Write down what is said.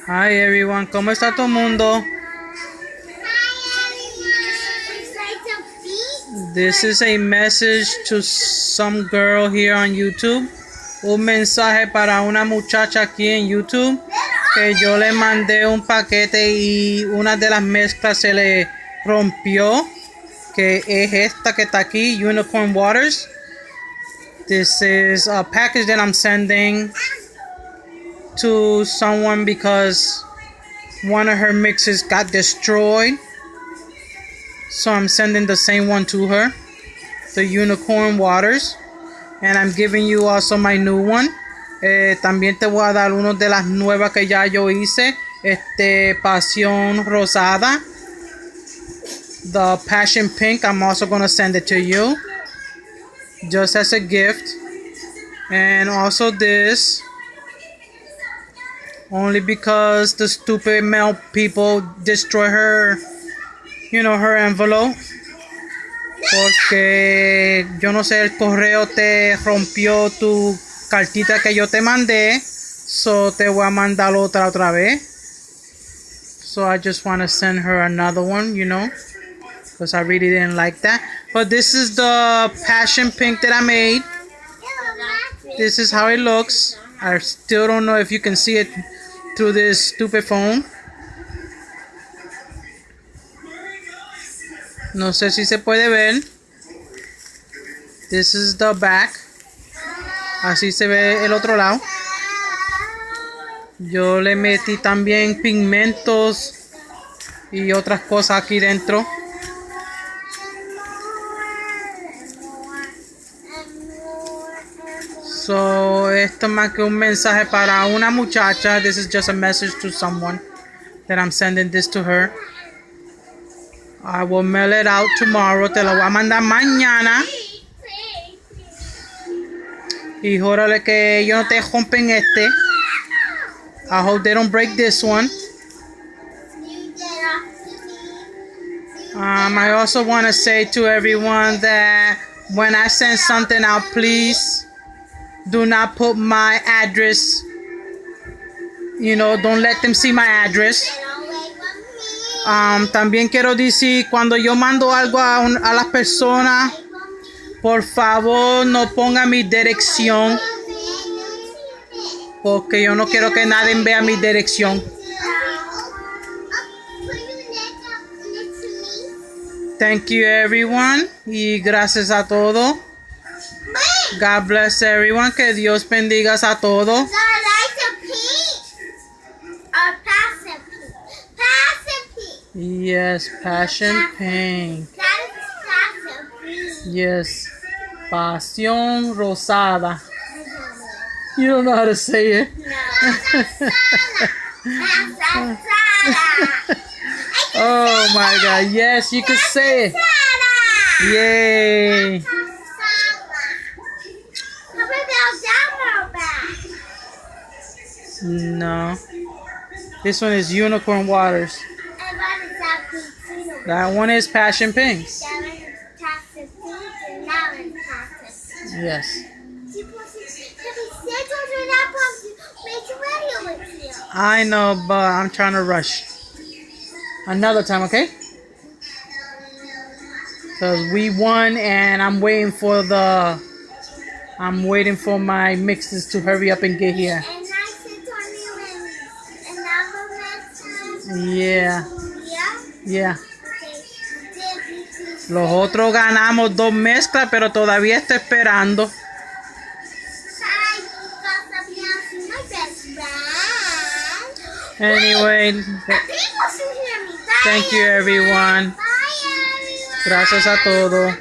Hi everyone, ¿cómo está todo el mundo? This is a message to some girl here on YouTube. Un mensaje para una muchacha aquí en YouTube que yo le mandé un paquete y una de las mezclas se le rompió, que es esta que está aquí, Unicorn Waters. This is a package that I'm sending to someone because one of her mixes got destroyed. So I'm sending the same one to her, the Unicorn Waters. And I'm giving you also my new one. También te voy a dar una de las nuevas que ya yo hice. Pasión Rosada. The Passion Pink. I'm also going to send it to you. Just as a gift. And also this. Only because the stupid mail people destroy her, her envelope. Porque yo no sé, el correo te rompió tu cartita que yo te mandé. So te voy a mandar otra vez. So I just want to send her another one, because I really didn't like that. But this is the Passion Pink that I made. This is how it looks. I still don't know if you can see it through this stupid phone. No sé si se puede ver. This is the back. Así se ve el otro lado. Yo le metí también pigmentos y otras cosas aquí dentro. So, esto más que un mensaje para una muchacha. This is just a message to someone that I'm sending this to her. I will mail it out tomorrow. Te lo voy a mandar mañana. Y jórale que ellos no te rompen este. I hope they don't break this one. I also want to say to everyone that when I send something out, please do not put my address. Don't let them see my address. También quiero decir, cuando yo mando algo a las personas, por favor no ponga mi dirección, porque yo no quiero que nadie vea mi dirección. Thank you everyone y gracias a todos. God bless everyone. Que Dios bendiga a todos. Yes, Passion Pink. Yes, Pasión Rosada. You don't know how to say it. Oh my God, yes, you can say it. Yay. No. This one is Unicorn Waters. That one is Passion Pink. Yes. I know, but I'm trying to rush. Another time, okay? Because we won and I'm waiting for my mixes to hurry up and get here. Yeah. Yeah. Los otros ganamos 2 mezclas, pero todavía estoy esperando. Anyway, thank you everyone. Gracias a todos.